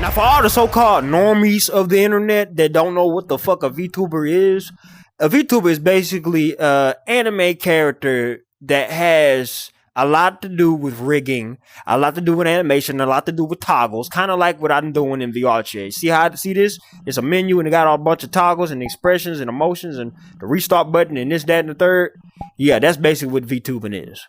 Now, for all the so-called normies of the internet that don't know what the fuck a VTuber is, a VTuber is basically an anime character that has a lot to do with rigging, a lot to do with animation, a lot to do with toggles, kind of like what I'm doing in VR chat. See this? It's a menu and it got a bunch of toggles and expressions and emotions and the restart button and this, that, and the third. Yeah, that's basically what VTubing is.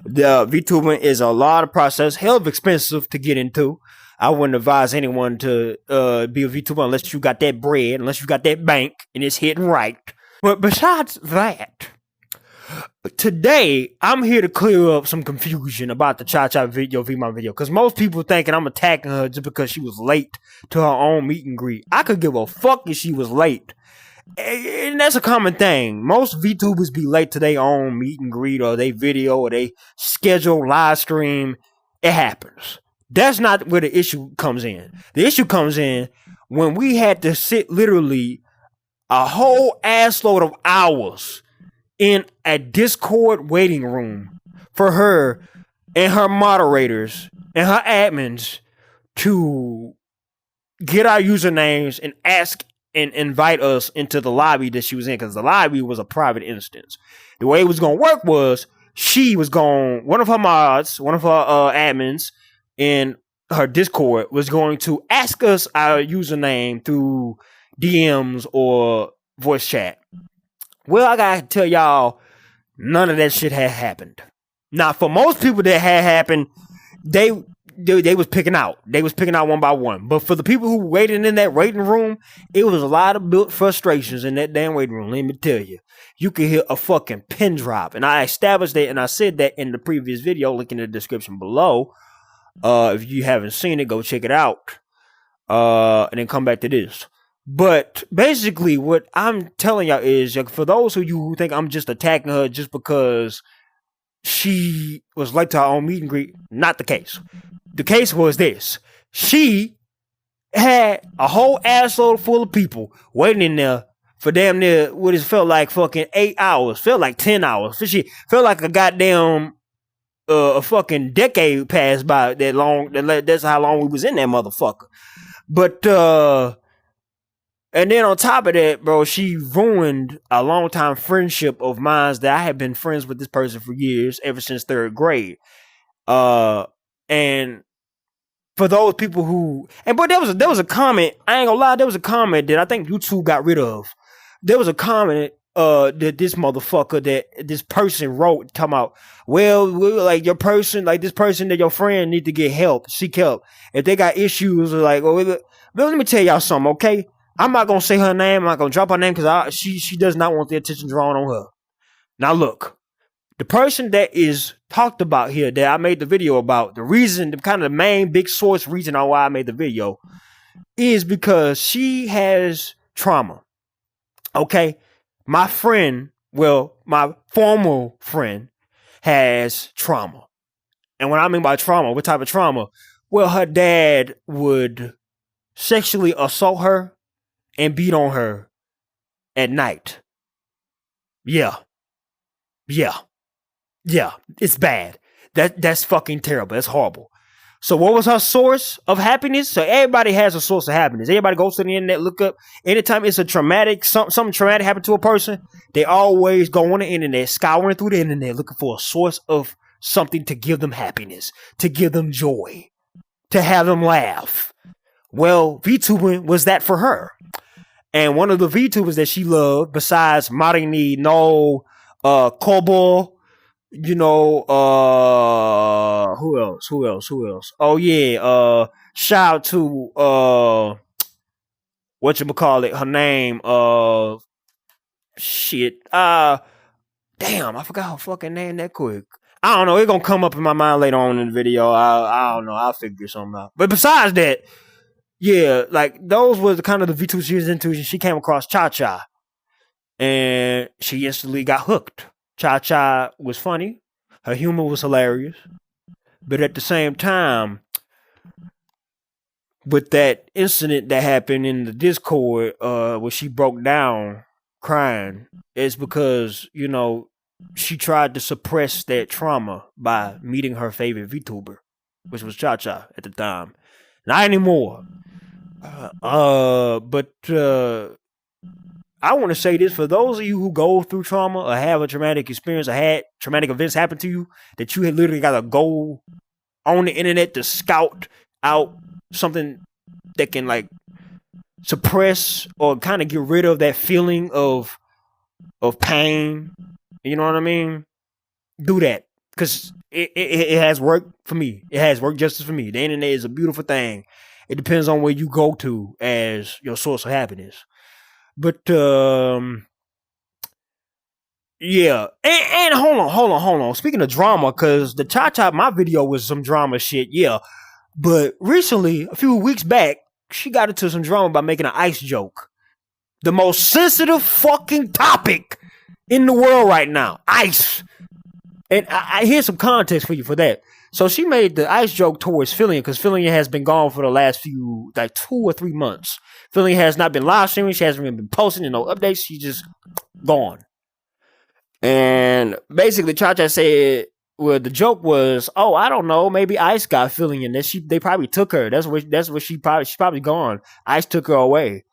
The VTubing is a lot of process, hell of expensive to get into. I wouldn't advise anyone to be a VTuber unless you got that bread, unless you got that bank, and it's hitting right. But besides that, today I'm here to clear up some confusion about the Cha-Cha video, VMA video, because most people thinking I'm attacking her just because she was late to her own meet and greet. I could give a fuck if she was late. And that's a common thing. Most VTubers be late to their own meet and greet or they video or they schedule live stream. It happens. That's not where the issue comes in. The issue comes in when we had to sit literally a whole assload of hours in a Discord waiting room for her and her moderators and her admins to get our usernames and ask and invite us into the lobby that she was in, because the lobby was a private instance. The way it was going to work was one of her mods, one of her admins in her Discord was going to ask us our username through DMs or voice chat. Well, I gotta tell y'all, none of that shit had happened. Now, for most people that had happened, they was picking out. They was picking out one by one. But for the people who waited in that waiting room, it was a lot of built frustrations in that damn waiting room. Let me tell you. You could hear a fucking pin drop. And I established that, and I said that in the previous video, link in the description below. If you haven't seen it, go check it out. And then come back to this. But basically, what I'm telling y'all is, for those of you who think I'm just attacking her just because she was late to her own meet and greet, not the case. The case was this. She had a whole assload full of people waiting in there for damn near what it felt like fucking 8 hours. Felt like 10 hours. She felt like a goddamn a fucking decade passed by that long. That's how long we was in that motherfucker. But and then on top of that, bro, she ruined a long-time friendship of mine that I had been friends with this person for years, ever since 3rd grade. And for those people who, but there was a comment, I ain't gonna lie, there was a comment that I think YouTube got rid of. There was a comment that this person wrote talking about, well, like this person that your friend need to get help, seek help. If they got issues, like, well, let me tell y'all something, okay? I'm not gonna say her name. I'm not gonna drop her name because she does not want the attention drawn on her. Now look, the person that is talked about here that I made the video about, the main big source reason on why I made the video is because she has trauma. Okay, my former friend has trauma, and what I mean by trauma, what type of trauma? Well, her dad would sexually assault her and beat on her at night. Yeah. It's bad. That's fucking terrible. That's horrible. So what was her source of happiness? So everybody has a source of happiness. Everybody goes to the internet, look up. Anytime it's a traumatic, something traumatic happened to a person, they always go on the internet, scouring through the internet, looking for a source of something to give them happiness, to give them joy, to have them laugh. Well, VTubing was that for her. And one of the VTubers that she loved, besides Marini no Kobo, who else? Oh yeah, shout out to whatchamacallit, her name, damn, I forgot her fucking name that quick. I don't know, it's gonna come up in my mind later on in the video. I don't know, I'll figure something out. But besides that, yeah, like those were the kind of the VTubers she was into. She came across Cha-Cha and she instantly got hooked. Cha-Cha was funny. Her humor was hilarious. But at the same time, with that incident that happened in the Discord, where she broke down crying, it's because, she tried to suppress that trauma by meeting her favorite VTuber, which was Cha-Cha at the time. Not anymore. But I want to say this for those of you who go through trauma or have a traumatic experience or had traumatic events happen to you that you had literally got to go on the internet to scout out something that can like suppress or kind of get rid of that feeling of pain. You know what I mean? Do that because it has worked for me. It has worked justice for me. The internet is a beautiful thing. It depends on where you go to as your source of happiness. But yeah, and hold on. Speaking of drama, because the Cha Cha my video was some drama shit. Yeah, but recently, a few weeks back, she got into some drama by making an ice joke. The most sensitive fucking topic in the world right now, ice. And I here's some context for you for that. So she made the ice joke towards Fillion because Fillion has been gone for the last few, like 2 or 3 months. Fillion has not been live streaming. She hasn't been posting and no updates. She's just gone. And basically, Cha Cha said, well, the joke was, oh, I don't know, maybe Ice got Fillion. That they probably took her. That's what she's probably gone. Ice took her away.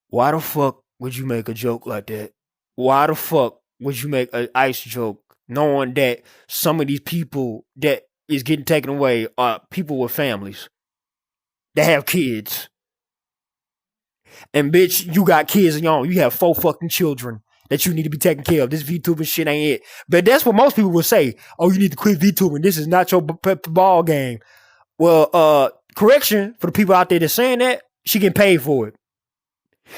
Why the fuck would you make a joke like that? Why the fuck would you make an Ice joke knowing that some of these people that is getting taken away are people with families that have kids? And bitch, you got kids of your own. You have 4 fucking children that you need to be taking care of. This VTubing shit ain't it. But that's what most people would say. Oh, you need to quit VTubing. This is not your ball game. Well, correction for the people out there that's saying that, she getting paid for it.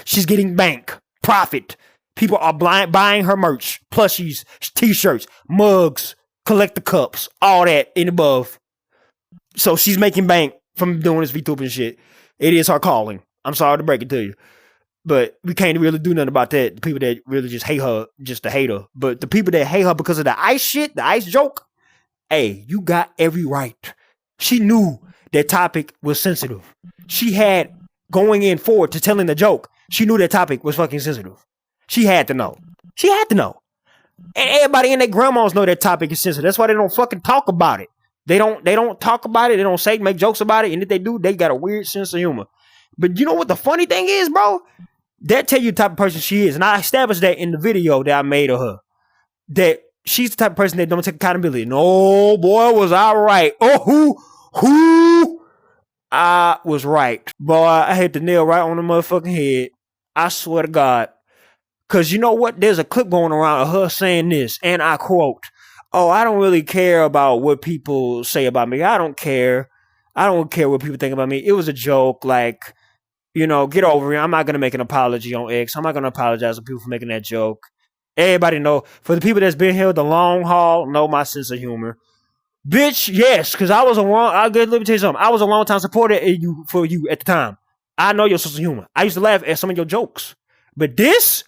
She's getting bank, profit. People are buying her merch, plushies, t-shirts, mugs, collector cups, all that and above. So she's making bank from doing this VTubing shit. It is her calling. I'm sorry to break it to you. But we can't really do nothing about that. The people that really just hate her, just to hate her. But the people that hate her because of the ice shit, the ice joke, hey, you got every right. She knew that topic was sensitive. She had, going in forward to telling the joke, she knew that topic was fucking sensitive. She had to know. She had to know. And everybody and their grandmas know that topic is sensitive. That's why they don't fucking talk about it. They don't talk about it. They don't make jokes about it. And if they do, they got a weird sense of humor. But you know what the funny thing is, bro? That tell you the type of person she is. And I established that in the video that I made of her. That she's the type of person that don't take accountability. No, boy, was I right. Oh, who? I was right. Boy, I hit the nail right on the motherfucking head. I swear to God. Because you know what? There's a clip going around of her saying this, and I quote, oh, I don't really care about what people say about me. I don't care. I don't care what people think about me. It was a joke. Like, you know, get over it. I'm not going to make an apology on X. I'm not going to apologize to people for making that joke. Everybody know. For the people that's been here the long haul, know my sense of humor. Bitch, yes, because I was let me tell you something. I was a long time supporter for you at the time. I know your sense of humor. I used to laugh at some of your jokes. But this,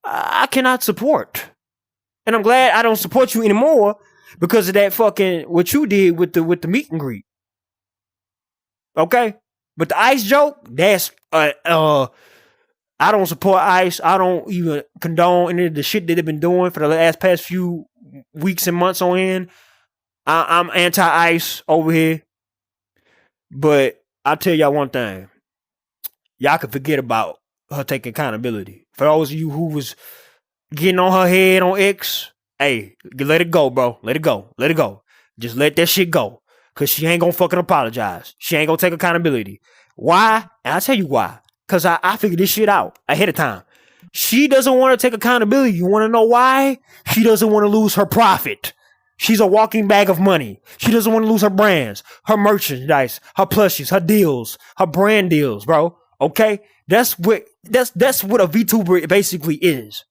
I cannot support. And I'm glad I don't support you anymore because of that fucking, what you did with the meet and greet. Okay? But the ice joke, that's, I don't support ICE. I don't even condone any of the shit that they've been doing for the past few weeks and months on end. I'm anti-ICE over here. But I'll tell y'all one thing. Y'all can forget about her taking accountability. For those of you who was getting on her head on X, hey, let it go, bro. Let it go. Let it go. Just let that shit go. Because she ain't gonna fucking apologize. She ain't gonna take accountability. Why? And I'll tell you why. Because I figured this shit out ahead of time. She doesn't want to take accountability. You want to know why? She doesn't want to lose her profit. She's a walking bag of money. She doesn't want to lose her brands, her merchandise, her plushies, her deals, her brand deals, bro. Okay? That's what a VTuber basically is.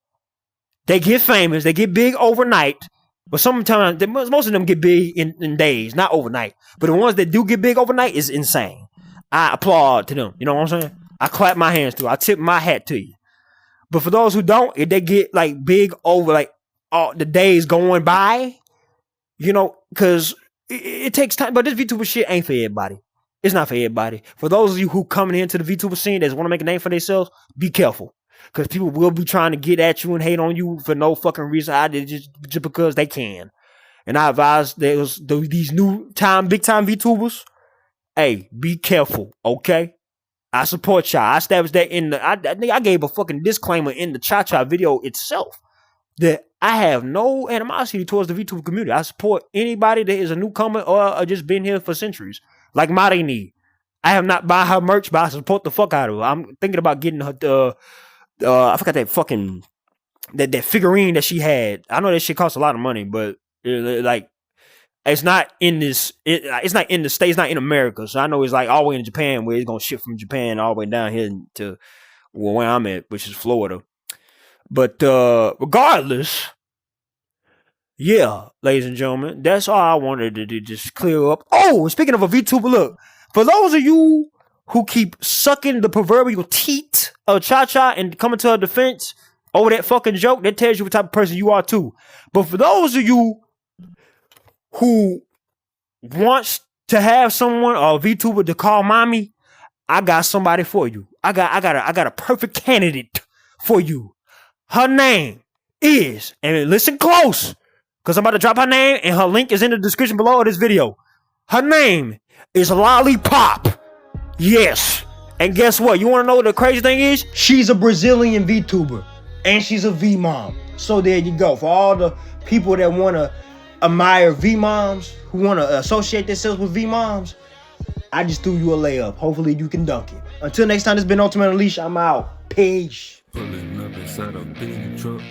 They get famous, they get big overnight, but sometimes most of them get big in days, not overnight. But the ones that do get big overnight is insane. I applaud to them. You know what I'm saying? I clap my hands to. I tip my hat to you. But for those who don't, if they get like big over like all the days going by, you know, because it takes time. But this VTuber shit ain't for everybody. It's not for everybody. For those of you who coming into the VTuber scene that want to make a name for themselves, be careful. Because people will be trying to get at you and hate on you for no fucking reason. Just because they can. And I advise these new time, big time VTubers, hey, be careful, okay? I support y'all. I established that in the. I think I gave a fucking disclaimer in the Cha Cha video itself that I have no animosity towards the VTuber community. I support anybody that is a newcomer or just been here for centuries, like Marini. I have not bought her merch, but I support the fuck out of her. I'm thinking about getting her. I forgot that fucking that figurine that she had. I know that shit costs a lot of money, but like it's not in this. It's not in the States. It's not in America. So I know it's like all the way in Japan, where it's gonna ship from Japan all the way down here to where I'm at, which is Florida. But regardless, yeah, ladies and gentlemen, that's all I wanted to just clear up. Oh, speaking of a VTuber, look, for those of you who keep sucking the proverbial teat of Cha Cha and coming to her defense over that fucking joke, that tells you what type of person you are too. But for those of you who wants to have someone or a VTuber to call mommy, I got somebody for you. I got a perfect candidate for you. Her name is, and listen close, because I'm about to drop her name and her link is in the description below of this video. Her name is Lollipop. Yes. And guess what? You want to know what the crazy thing is? She's a Brazilian VTuber. And she's a V-mom. So there you go. For all the people that want to admire V-moms, who want to associate themselves with V-moms, I just threw you a layup. Hopefully you can dunk it. Until next time, this has been Ultimate Unleashed. I'm out. Peace. Pulling up inside a big truck.